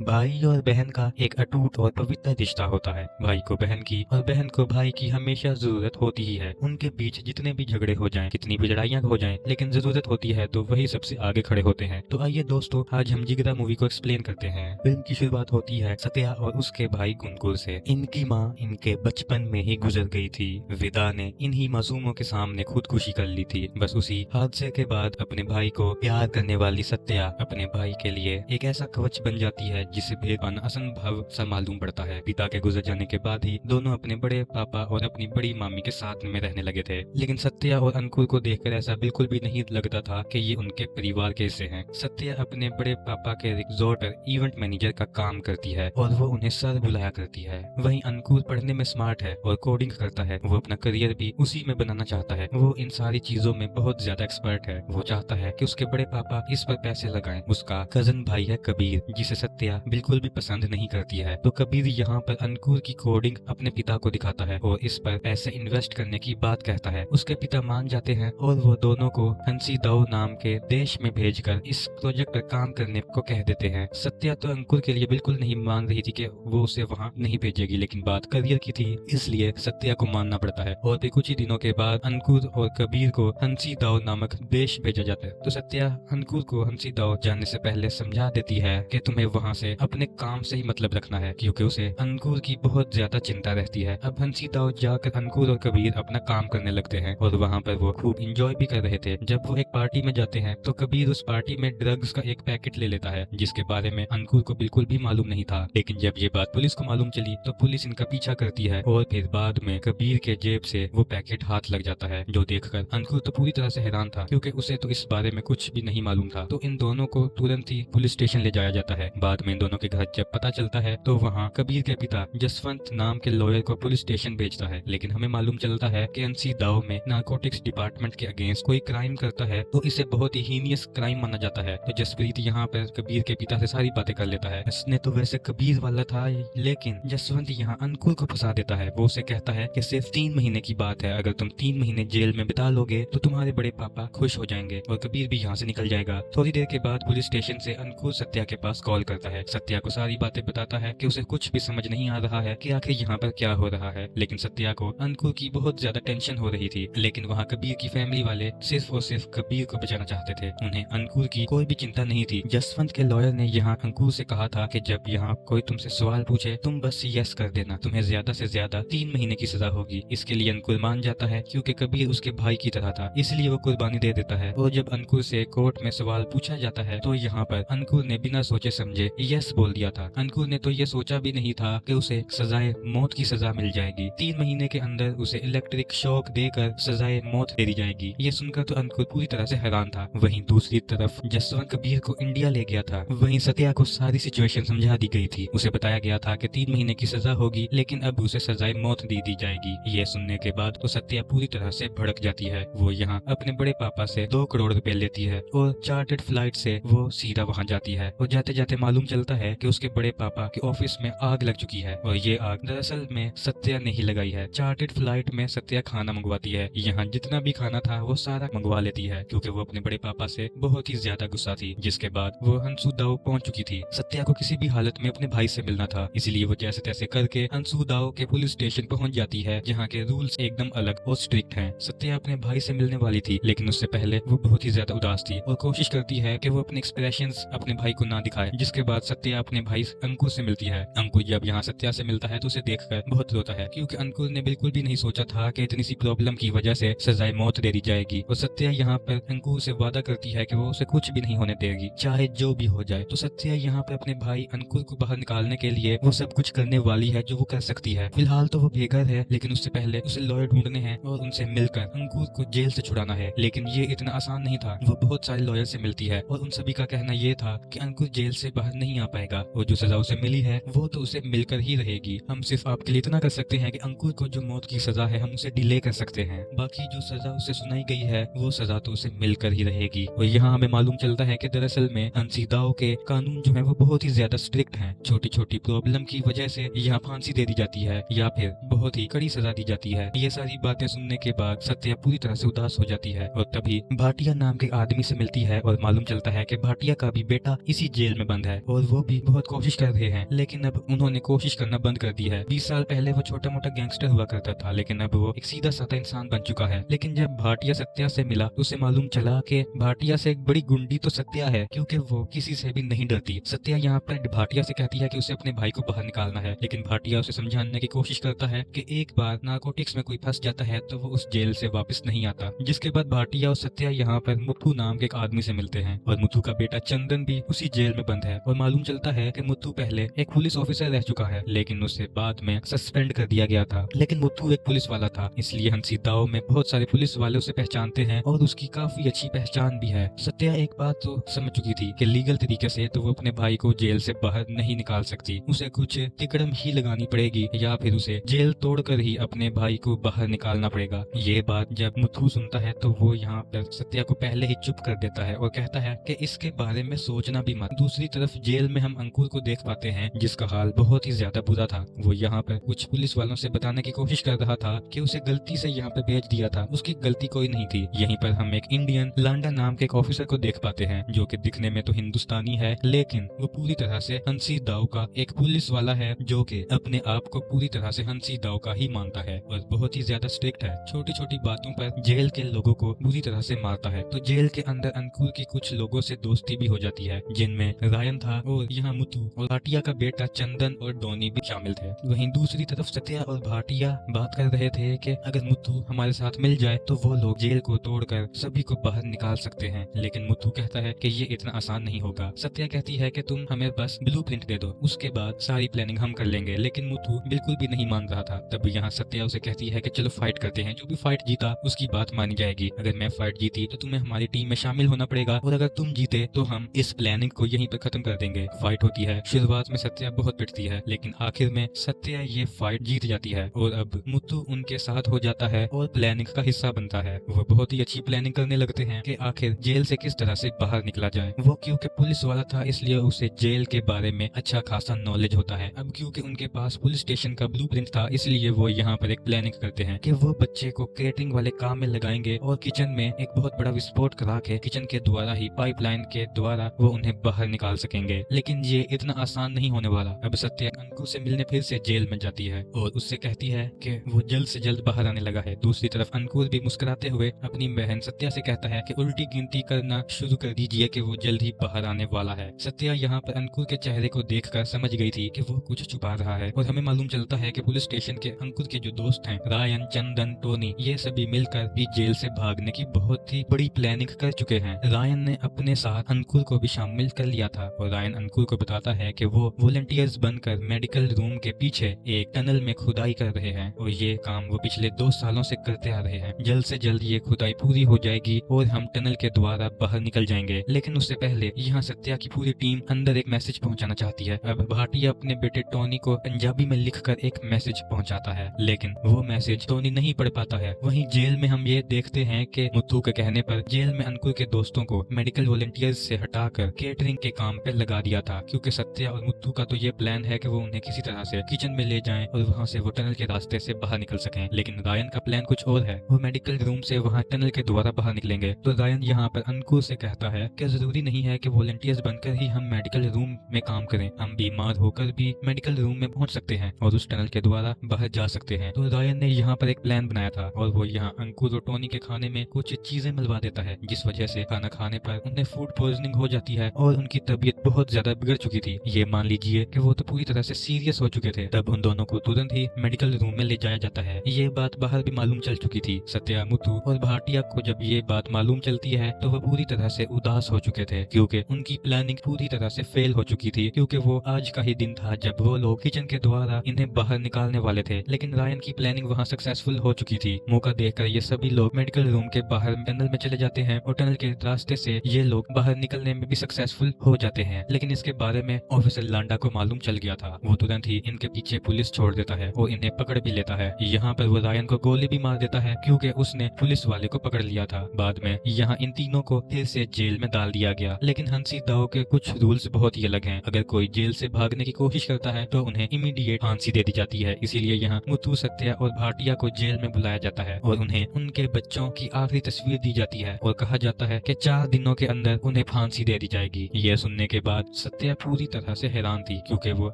भाई और बहन का एक अटूट और पवित्र रिश्ता होता है। भाई को बहन की और बहन को भाई की हमेशा जरूरत होती ही है। उनके बीच जितने भी झगड़े हो जाएं, कितनी भी लड़ाइयां हो जाएं, लेकिन जरूरत होती है तो वही सबसे आगे खड़े होते हैं। तो आइए दोस्तों, आज हम जिगरा मूवी को एक्सप्लेन करते हैं। फिल्म की शुरुआत होती है सत्या और उसके भाई गुनगुर से। इनकी माँ इनके बचपन में ही गुजर गई थी। विदा ने इन्हीं मासूमों के सामने खुदकुशी कर ली थी। बस उसी हादसे के बाद अपने भाई को प्यार करने वाली सत्या अपने भाई के लिए एक ऐसा कवच बन जाती है जिसे भेद पाना असंभव सा मालूम पड़ता है। पिता के गुजर जाने के बाद ही दोनों अपने बड़े पापा और अपनी बड़ी मामी के साथ में रहने लगे थे, लेकिन सत्या और अंकुर को देखकर ऐसा बिल्कुल भी नहीं लगता था कि ये उनके परिवार के हिस्से हैं। सत्या अपने बड़े पापा के रिजॉर्ट पर इवेंट मैनेजर का काम करती है और वो उन्हें सर बुलाया करती है। वहीं अंकुर पढ़ने में स्मार्ट है और कोडिंग करता है। वो अपना करियर भी उसी में बनाना चाहता है। वो इन सारी चीजों में बहुत ज्यादा एक्सपर्ट है। वो चाहता है कि उसके बड़े पापा इस पर पैसे लगाएं। उसका कजन भाई है कबीर, जिसे सत्या बिल्कुल भी पसंद नहीं करती है। तो कबीर यहाँ पर अंकुर की कोडिंग अपने पिता को दिखाता है और इस पर पैसे इन्वेस्ट करने की बात कहता है। उसके पिता मान जाते हैं और वो दोनों को हंसी दाऊ नाम के देश में भेजकर इस प्रोजेक्ट पर काम करने को कह देते हैं। सत्या तो अंकुर के लिए बिल्कुल नहीं मान रही थी कि वो उसे वहाँ नहीं भेजेगी, लेकिन बात करियर की थी, इसलिए सत्या को मानना पड़ता है। और फिर कुछ ही दिनों के बाद अंकुर और कबीर को हंसी दाऊ नामक देश भेजा जाता है। तो सत्या अंकुर को हंसी दाऊ जाने से पहले समझा देती है कि तुम्हें वहाँ से अपने काम से ही मतलब रखना है, क्योंकि उसे अंकुर की बहुत ज्यादा चिंता रहती है। अब हंसी दाऊ जाकर अंकुर और कबीर अपना काम करने लगते हैं और वहाँ पर वो खूब इंजॉय भी कर रहे थे। जब वो एक पार्टी में जाते हैं तो कबीर उस पार्टी में ड्रग्स का एक पैकेट ले लेता है, जिसके बारे में अंकुर को बिल्कुल भी मालूम नहीं था। लेकिन जब ये बात पुलिस को मालूम चली तो पुलिस इनका पीछा करती है और फिर बाद में कबीर के जेब से वो पैकेट हाथ लग जाता है, जो देखकर अंकुर तो पूरी तरह से हैरान था, क्योंकि उसे तो इस बारे में कुछ भी नहीं मालूम था। तो इन दोनों को तुरंत ही पुलिस स्टेशन ले जाया जाता है। बाद में इन दोनों के घर जब पता चलता है तो वहाँ कबीर के पिता जसवंत नाम के लॉयर को पुलिस स्टेशन भेजता है। लेकिन हमें मालूम चलता है कि अंसी दाव में नारकोटिक्स डिपार्टमेंट के अगेंस्ट कोई क्राइम करता है तो इसे बहुत ही हीनियस क्राइम माना जाता है। तो जसप्रीत यहाँ पर कबीर के पिता से सारी बातें कर लेता है। इसने तो वैसे कबीर वाला था, लेकिन जसवंत यहाँ अंकुर को फंसा देता है। वो उसे कहता है कि सिर्फ 3 महीने की बात है, अगर तुम 3 महीने जेल में बिता लोगे तो तुम्हारे बड़े पापा खुश हो जाएंगे और कबीर भी यहाँ से निकल जाएगा। थोड़ी देर के बाद पुलिस स्टेशन से अंकुर सत्या के पास कॉल करता है। सत्या को सारी बातें बताता है कि उसे कुछ भी समझ नहीं आ रहा है कि आखिर यहाँ पर क्या हो रहा है। लेकिन सत्या को अंकुर की बहुत ज्यादा टेंशन हो रही थी। लेकिन वहाँ कबीर की फैमिली वाले सिर्फ और सिर्फ कबीर को बचाना चाहते थे। उन्हें अंकुर की कोई भी चिंता नहीं थी। जसवंत के लॉयर ने यहाँ अंकुर से कहा था कि जब यहाँ कोई तुमसे सवाल पूछे तुम बस यस कर देना, तुम्हें ज्यादा से ज्यादा 3 महीने की सजा होगी। इसके लिए अंकुर मान जाता है, क्योंकि कबीर उसके भाई की तरह था, इसलिए वो कुर्बानी दे देता है। और जब अंकुर से कोर्ट में सवाल पूछा जाता है तो यहाँ पर अंकुर ने बिना सोचे समझे यस बोल दिया था। अंकुर ने तो ये सोचा भी नहीं था कि उसे सजाए मौत की सजा मिल जाएगी। 3 महीने के अंदर उसे इलेक्ट्रिक शॉक देकर सजाए मौत दे दी जाएगी। ये सुनकर तो अंकुर पूरी तरह से हैरान था। वहीं दूसरी तरफ जसवंत कबीर को इंडिया ले गया था। वहीं सत्या को सारी सिचुएशन समझा दी गई थी। उसे बताया गया था कि 3 महीने की सजा होगी, लेकिन अब उसे सजाए मौत दे दी जाएगी। ये सुनने के बाद तो सत्या पूरी तरह से भड़क जाती है। वो यहाँ अपने बड़े पापा से 2 करोड़ रुपए लेती है और चार्टर्ड फ्लाइट से वो सीधा वहाँ जाती है। और जाते जाते मालूम चलता है कि उसके बड़े पापा के ऑफिस में आग लग चुकी है और ये आग दरअसल में सत्या ने ही लगाई है। चार्टर्ड फ्लाइट में सत्या खाना मंगवाती है। यहाँ जितना भी खाना था वो सारा मंगवा लेती है, क्योंकि वो अपने बड़े पापा से बहुत ही ज्यादा गुस्सा थी। जिसके बाद वो हंसू दाव पहुंच चुकी थी। सत्या को किसी भी हालत में अपने भाई से मिलना था, इसलिए वो जैसे तैसे करके हंसू दाव के पुलिस स्टेशन पहुंच जाती है, जहाँ के रूल्स एकदम अलग और स्ट्रिक्ट हैं। सत्या अपने भाई से मिलने वाली थी, लेकिन उससे पहले वो बहुत ही ज्यादा उदास थी और कोशिश करती है कि वो अपने एक्सप्रेशंस अपने भाई को ना दिखाए। जिसके बाद सत्या अपने भाई अंकुर से मिलती है। अंकुर जब यहाँ सत्या से मिलता है तो उसे देखकर बहुत रोता है, क्योंकि अंकुर ने बिल्कुल भी नहीं सोचा था कि इतनी सी प्रॉब्लम की वजह से सजाए मौत दे दी जाएगी। और सत्या यहाँ पर अंकुर से वादा करती है कि वो उसे कुछ भी नहीं होने देगी, चाहे जो भी हो जाए। तो सत्या यहाँ पर अपने भाई अंकुर को बाहर निकालने के लिए वो सब कुछ करने वाली है जो वो कर सकती है। फिलहाल तो वो बेघर है, लेकिन उससे पहले उसे लॉयर ढूंढने हैं और उनसे मिलकर अंकुर को जेल से छुड़ाना है। लेकिन ये इतना आसान नहीं था। वो बहुत सारे लॉयर से मिलती है और उन सभी का कहना ये था कि अंकुर जेल से बाहर नहीं आ पाएगा और जो सजा उसे मिली है वो तो उसे मिलकर ही रहेगी। हम सिर्फ आपके लिए इतना कर सकते हैं कि अंकुर को जो मौत की सजा है हम उसे डिले कर सकते हैं, बाकी जो सजा उसे सुनाई गई है वो सजा तो उसे मिलकर ही रहेगी। और यहाँ हमें मालूम चलता है कि दरअसल में हंसीदाओं के कानून जो है वो बहुत ही ज्यादा स्ट्रिक्ट हैं। छोटी छोटी प्रॉब्लम की वजह से यहाँ फांसी दे दी जाती है या फिर बहुत ही कड़ी सजा दी जाती है। ये सारी बातें सुनने के बाद सत्या पूरी तरह से उदास हो जाती है और तभी भाटिया नाम के आदमी से मिलती है और मालूम चलता है कि भाटिया का भी बेटा इसी जेल में बंद है और वो भी बहुत कोशिश कर रहे हैं, लेकिन अब उन्होंने कोशिश करना बंद कर दी है। 20 साल पहले वो छोटा मोटा गैंगस्टर हुआ करता था, लेकिन अब वो एक सीधा साधा इंसान बन चुका है। लेकिन जब भाटिया सत्या से मिला तो उसे मालूम चला कि भाटिया से एक बड़ी गुंडी तो सत्या है, क्योंकि वो किसी से भी नहीं डरती। सत्या यहाँ पर भाटिया से कहती है कि उसे अपने भाई को बाहर निकालना है, लेकिन भाटिया उसे समझाने की कोशिश करता है कि एक बार नारकोटिक्स में कोई फंस जाता है तो वो उस जेल से वापस नहीं आता। जिसके बाद भाटिया और सत्या यहाँ पर मुथु नाम के एक आदमी से मिलते हैं और मुथु का बेटा चंदन भी उसी जेल में बंद है। और मालूम चलता है कि मुथु पहले एक पुलिस ऑफिसर रह चुका है, लेकिन उसे बाद में सस्पेंड कर दिया गया था। लेकिन मुथु एक पुलिस वाला था, इसलिए हंसी दाव में बहुत सारे पुलिस वाले उसे पहचानते हैं और उसकी काफी अच्छी पहचान भी है। सत्या एक बात तो समझ चुकी थी कि लीगल तरीके से तो वो अपने भाई को जेल से बाहर नहीं निकाल सकती, उसे कुछ तिकड़म ही लगानी पड़ेगी या फिर उसे जेल तोड़कर ही अपने भाई को बाहर निकालना पड़ेगा। ये बात जब मुथु सुनता है तो वो यहाँ पर सत्या को पहले ही चुप कर देता है और कहता है कि इसके बारे में सोचना भी मत। दूसरी तरफ जेल में हम अंकुर को देख पाते हैं, जिसका हाल बहुत ही ज्यादा बुरा था। वो यहाँ पर कुछ पुलिस वालों से बताने की कोशिश कर रहा था कि उसे गलती से यहाँ पे भेज दिया था, उसकी गलती कोई नहीं थी। यहीं पर हम एक इंडियन लांडा नाम के एक ऑफिसर को देख पाते हैं, जो कि दिखने में तो हिंदुस्तानी है, लेकिन वो पूरी तरह से हंसी दाव का एक पुलिस वाला है, जो कि अपने आप को पूरी तरह से हंसी दाव का ही मानता है और बहुत ही ज्यादा स्ट्रिक्ट है। छोटी छोटी बातों पर जेल के लोगों को बुरी तरह से मारता है। तो जेल के अंदर अंकुर की कुछ लोगों से दोस्ती भी हो जाती है, जिनमें रायन था और यहाँ मुथु और भाटिया का बेटा चंदन और डोनी भी शामिल थे। वहीं दूसरी तरफ सत्या और भाटिया बात कर रहे थे कि अगर मुथु हमारे साथ मिल जाए तो वो लोग जेल को तोड़कर सभी को बाहर निकाल सकते हैं। लेकिन मुथु कहता है कि ये इतना आसान नहीं होगा। सत्या कहती है कि तुम हमें बस ब्लूप्रिंट दे दो, उसके बाद सारी प्लानिंग हम कर लेंगे। लेकिन मुथु बिल्कुल भी नहीं मान रहा था। तब यहाँ सत्या उसे कहती है कि चलो फाइट करते हैं, जो भी फाइट जीता उसकी बात मानी जाएगी। अगर मैं फाइट जीती तो तुम्हें हमारी टीम में शामिल होना पड़ेगा और अगर तुम जीते तो हम इस प्लानिंग को यहीं पर खत्म कर देंगे। फाइट होती है। शुरुआत में सत्या बहुत पिटती है, लेकिन आखिर में सत्या ये फाइट जीत जाती है और अब मुथु उनके साथ हो जाता है और प्लानिंग का हिस्सा बनता है। वो बहुत ही अच्छी प्लानिंग करने लगते हैं कि आखिर जेल से किस तरह से बाहर निकला जाए। वो क्योंकि पुलिस वाला था इसलिए उसे जेल के बारे में अच्छा खासा नॉलेज होता है। अब क्योंकि उनके पास पुलिस स्टेशन का ब्लूप्रिंट था, इसलिए वो यहाँ पर एक प्लानिंग करते हैं कि वो बच्चे को केटरिंग वाले काम में लगाएंगे और किचन में एक बहुत बड़ा विस्फोट करा के किचन के द्वारा ही पाइपलाइन के द्वारा वो उन्हें बाहर निकाल सकेंगे। लेकिन ये इतना आसान नहीं होने वाला। अब सत्या अंकुर से मिलने फिर से जेल में जाती है और उससे कहती है कि वो जल्द से जल्द बाहर आने लगा है। दूसरी तरफ अंकुर भी मुस्कुराते हुए अपनी बहन सत्या से कहता है कि उल्टी गिनती करना शुरू कर दीजिए कि वो जल्द ही बाहर आने वाला है। सत्या यहाँ पर अंकुर के चेहरे को देखकर समझ गई थी कि वो कुछ छुपा रहा है और हमें मालूम चलता है कि पुलिस स्टेशन के अंकुर के जो दोस्त हैं रायन, चंदन, टोनी, ये सभी मिलकर भी जेल से भागने की बहुत ही बड़ी प्लानिंग कर चुके हैं। रायन ने अपने साथ अंकुर को भी शामिल कर लिया था और रायन अंकुर को बताता है कि वो वॉलंटियर्स बनकर मेडिकल रूम के पीछे एक टनल में खुदाई कर रहे हैं और ये काम वो पिछले 2 सालों से करते आ रहे हैं। जल्द से जल्द ये खुदाई पूरी हो जाएगी और हम टनल के द्वारा बाहर निकल जाएंगे। लेकिन उससे पहले यहाँ सत्या की पूरी टीम अंदर एक मैसेज पहुंचाना चाहती है। अब भाटिया अपने बेटे टोनी को पंजाबी में लिखकर एक मैसेज पहुंचाता है, लेकिन वो मैसेज टोनी नहीं पढ़ पाता है। वहीं जेल में हम ये देखते हैं कि मुथु के कहने पर जेल में अंकुर के दोस्तों को मेडिकल वॉलंटियर्स से हटाकर केटरिंग के काम पे लगा दिया था, क्योंकि सत्या और मुथु का तो ये प्लान है कि वो उन्हें किसी तरह से किचन में ले जाएं और वहां से वो टनल के रास्ते से बाहर निकल सकें। लेकिन रायन का प्लान कुछ और है। वो मेडिकल रूम से वहां टनल के द्वारा बाहर निकलेंगे। तो रायन यहाँ पर अंकुर से कहता है कि जरूरी नहीं है कि वॉलंटियर्स बनकर ही हम मेडिकल रूम में काम करें, हम बीमार होकर भी मेडिकल रूम में पहुंच सकते हैं और उस टनल के द्वारा बाहर जा सकते हैं। तो रायन ने यहाँ पर एक प्लान बनाया था और वो यहाँ अंकुर और टोनी के खाने में कुछ चीजें मिलवा देता है, जिस वजह से खाना खाने पर उन्हें फूड पॉइजनिंग हो जाती है और उनकी तबीयत बहुत ज्यादा बिगड़ चुकी थी। ये मान लीजिए कि वो तो पूरी तरह से सीरियस हो चुके थे। तब उन दोनों को तुरंत ही मेडिकल रूम में ले जाया जाता है। ये बात बाहर भी मालूम चल चुकी थी। सत्या, मुथु और भाटिया को जब ये बात मालूम चलती है तो वो पूरी तरह से उदास हो चुके थे, क्योंकि उनकी प्लानिंग पूरी तरह से फेल हो चुकी थी। क्योंकि वो आज का ही दिन था जब वो लोग किचन के द्वारा इन्हें बाहर निकालने वाले थे, लेकिन रायन की प्लानिंग वहाँ सक्सेसफुल हो चुकी थी। मौका देखकर ये सभी लोग मेडिकल रूम के बाहर टनल में चले जाते हैं और टनल के रास्ते से ये लोग बाहर निकलने में भी सक्सेसफुल हो जाते हैं। लेकिन इसके बारे में ऑफिसर लांडा को मालूम चल गया था। वो तुरंत ही इनके पीछे पुलिस छोड़ देता है और इन्हें पकड़ भी लेता है। यहाँ पर वो रायन को गोली भी मार देता है, क्योंकि उसने पुलिस वाले को पकड़ लिया था। बाद में यहाँ इन तीनों को फिर से जेल में डाल दिया गया। लेकिन हंसी दाव के कुछ रूल्स बहुत ही अलग हैं। अगर कोई जेल से भागने की कोशिश करता है तो उन्हें इमीडिएट फांसी दे दी जाती है। इसीलिए यहाँ मुथु, सत्या और भाटिया को जेल में बुलाया जाता है और उन्हें उनके बच्चों की आखिरी तस्वीर दी जाती है और कहा जाता है कि 4 दिनों के अंदर उन्हें फांसी दे दी जाएगी। यह सुनने के बाद सत्या पूरी तरह से हैरान थी क्योंकि वो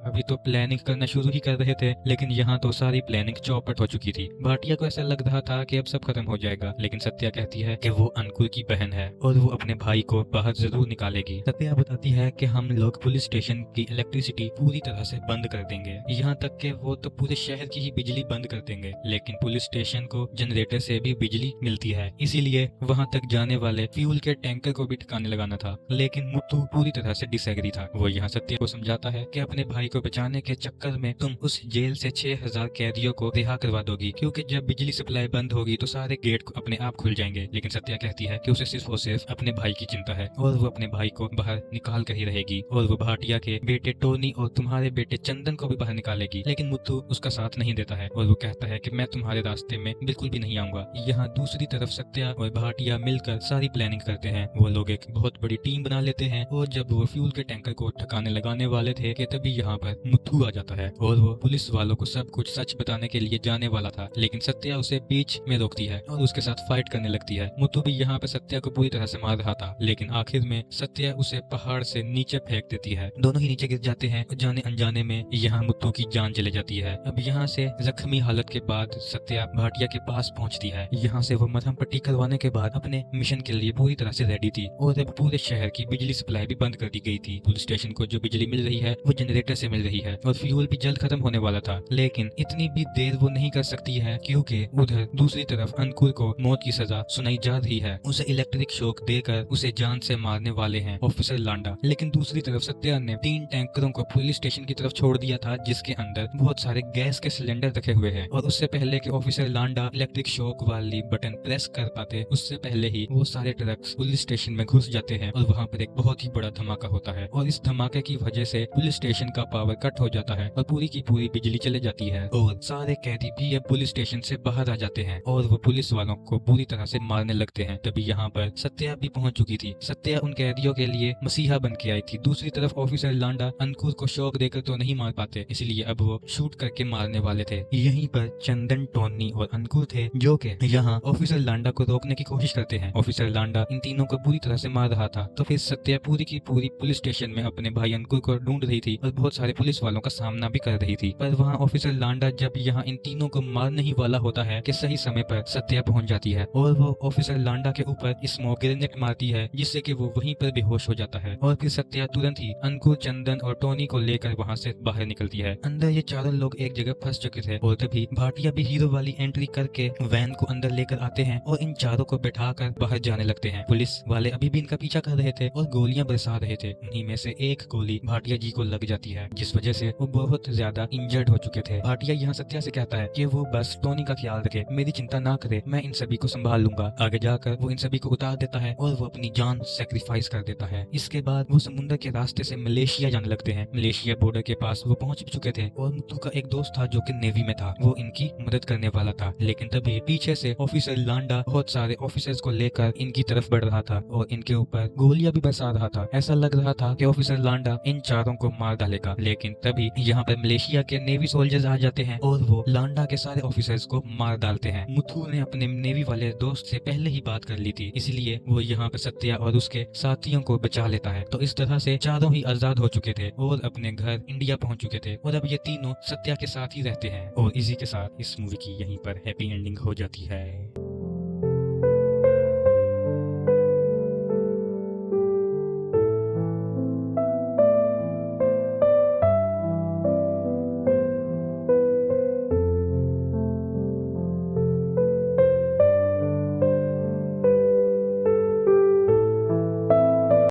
अभी तो प्लानिंग करना शुरू ही कर रहे थे, लेकिन यहाँ तो सारी प्लानिंग चौपट हो चुकी थी। भाटिया को ऐसा लग रहा था कि अब सब खत्म हो जाएगा, लेकिन सत्या कहती है कि वो अंकुर की बहन है और वो अपने भाई को बाहर जरूर निकालेगी। सत्या बताती है कि हम लोग पुलिस स्टेशन की इलेक्ट्रिसिटी पूरी तरह से बंद कर देंगे, यहाँ तक कि वो तो पूरे शहर की ही बिजली बंद कर देंगे, लेकिन पुलिस स्टेशन को जनरेटर से भी बिजली मिलती है, इसीलिए वहाँ तक जाने वाले फ्यूल के टैंकर को भी ठिकाने लगाना था। लेकिन मुत्तू पूरी तरह से डिसएग्री था। वो यहाँ सत्या को समझाता है कि अपने भाई को बचाने के चक्कर में तुम उस जेल से 6000 कैदियों को रिहा करवा दोगी, क्योंकि जब बिजली सप्लाई बंद होगी तो सारे गेट अपने आप खुल जाएंगे। लेकिन सत्या कहती है कि उसे सिर्फ और सिर्फ अपने भाई की चिंता है और वो अपने भाई को बाहर निकाल कर ही रहेगी, और वो भाटिया के बेटे टोनी और तुम्हारे बेटे चंदन को भी बाहर निकालेगी। लेकिन मुत्तू उसका साथ नहीं देता है और वो कहता है कि मैं तुम्हारे रास्ते में बिल्कुल भी नहीं आऊंगा। यहाँ दूसरी तरफ सत्या और भाटिया मिलकर सारी प्लानिंग करते हैं। वो लोग एक बहुत बड़ी टीम बना लेते हैं और जब वो फ्यूल के टैंकर को ठिकाने लगाने वाले थे कि तभी यहाँ पर मुत्तू आ जाता है और वो पुलिस वालों को सब कुछ सच बताने के लिए जाने वाला था, लेकिन सत्या उसे बीच में रोकती है और उसके साथ फाइट करने लगती है। मुत्तू भी यहाँ पर सत्या को पूरी तरह से मार रहा था, लेकिन आखिर में सत्या उसे पहाड़ से नीचे फेंक देती है। दोनों ही नीचे गिर जाते हैं और जाने अनजाने में यहाँ मुत्तू की जान चले जाती है। अब यहाँ से जख्मी हालत के बाद सत्या भाटिया के पास पहुँचती है। यहाँ से वो मरहम पट्टी करवाने के बाद अपने मिशन के लिए पूरी तरह से रेडी थी और अब पूरे शहर की बिजली सप्लाई भी बंद कर दी गई थी। पुलिस स्टेशन को जो बिजली मिल रही है वो जनरेटर से मिल रही है और फ्यूल भी जल्द खत्म होने वाला था, लेकिन इतनी भी देर वो नहीं कर सकती है क्योंकि उधर दूसरी तरफ अंकुर को मौत की सजा सुनाई जा रही है। उसे इलेक्ट्रिक शॉक देकर उसे जान से मारने वाले हैं ऑफिसर लांडा। लेकिन दूसरी तरफ सत्या ने 3 टैंकरों को पुलिस स्टेशन की तरफ छोड़ दिया था जिसके अंदर बहुत सारे गैस के सिलेंडर रखे हुए हैं, और उससे पहले कि ऑफिसर लांडा इलेक्ट्रिक शॉक वाली बटन प्रेस कर पाते उससे पहले ही वो सारे ट्रक्स पुलिस स्टेशन में घुस जाते हैं और वहाँ पर एक बहुत ही बड़ा धमाका होता है और इस धमाके की वजह से पुलिस स्टेशन का पावर कट हो जाता है और पूरी की पूरी बिजली चले जाती है और सारे कैदी भी अब पुलिस स्टेशन से बाहर आ जाते हैं और वो पुलिस वालों को पूरी तरह से मारने लगते हैं। तभी यहाँ पर सत्या भी पहुंच चुकी थी। सत्या उन कैदियों के लिए मसीहा बन के आई थी। दूसरी तरफ ऑफिसर लांडा अंकुर को शॉक देकर तो नहीं मार पाते, इसलिए अब वो शूट करके मारने वाले थे। यहीं पर चंदन, टोनी और अंकुर थे जो कि यहाँ ऑफिसर लांडा को रोकने की कोशिश करते हैं। ऑफिसर लांडा इन तीनों को पूरी तरह से मार रहा था, तो फिर सत्या पूरी की पूरी पुलिस स्टेशन में अपने भाई अंकुर को ढूंढ रही थी और बहुत सारे पुलिस वालों का सामना भी कर रही थी। पर वहाँ ऑफिसर लांडा जब यहाँ इन तीनों को मारने ही वाला होता है कि सही समय पर सत्या पहुंच जाती है और वो ऑफिसर लांडा के ऊपर स्मोक ग्रेनेड मारती है जिससे कि वो वहीं पर बेहोश हो जाता है और फिर सत्या तुरंत ही अंकुर, चंदन और टोनी को लेकर वहाँ से बाहर निकलती है। अंदर ये चारों लोग एक जगह फंस चुके थे और तभी भाटिया भी हीरो वाली एंट्री करके वैन को अंदर लेकर आते हैं और इन चारों को बैठा कर बाहर जाने लगते हैं। पुलिस वाले अभी भी इनका पीछा कर रहे थे और गोलियां बरसा रहे थे। उन्हीं में से एक गोली भाटिया जी को लग जाती है जिस वजह से वो बहुत ज्यादा इंजर्ड हो चुके थे। भाटिया यहाँ सत्या से कहता है कि वो बस टोनी का ख्याल रखे, मेरी चिंता ना करे, मैं इन सभी को संभाल लूंगा। आगे जाकर वो इन सभी को उतार देता है और वो अपनी जान सेक्रीफाइस कर देता है। इसके बाद वो समुद्र के रास्ते से मलेशिया जाने लगते हैं। मलेशिया बॉर्डर के पास वो पहुंच चुके थे और मुत्तू का एक दोस्त था जो कि नेवी में था, वो इनकी मदद करने वाला था। लेकिन तभी पीछे से ऑफिसर लांडा बहुत सारे ऑफिसर्स को लेकर इनकी तरफ बढ़ रहा था और इनके ऊपर गोलियां भी बरसा रहा था। ऐसा लग रहा था कि ऑफिसर लांडा इन चारों को मार डालेगा, लेकिन तभी यहाँ पर मलेशिया के नेवी सोल्जर्स आ जाते हैं और वो लांडा के सारे ऑफिसर्स को मार डालते हैं। मुत्तू ने अपने नेवी वाले दोस्त से पहले ही बात कर ली थी, इसलिए वो यहाँ पर सत्या और उसके साथियों को बचा लेता है। तो इस तरह से चारों ही आजाद हो चुके थे और अपने घर इंडिया पहुंच चुके थे और अब ये तीनों सत्या के साथ ही रहते हैं। और इसी के साथ इस मूवी की यहीं पर हैप्पी एंडिंग हो जाती है।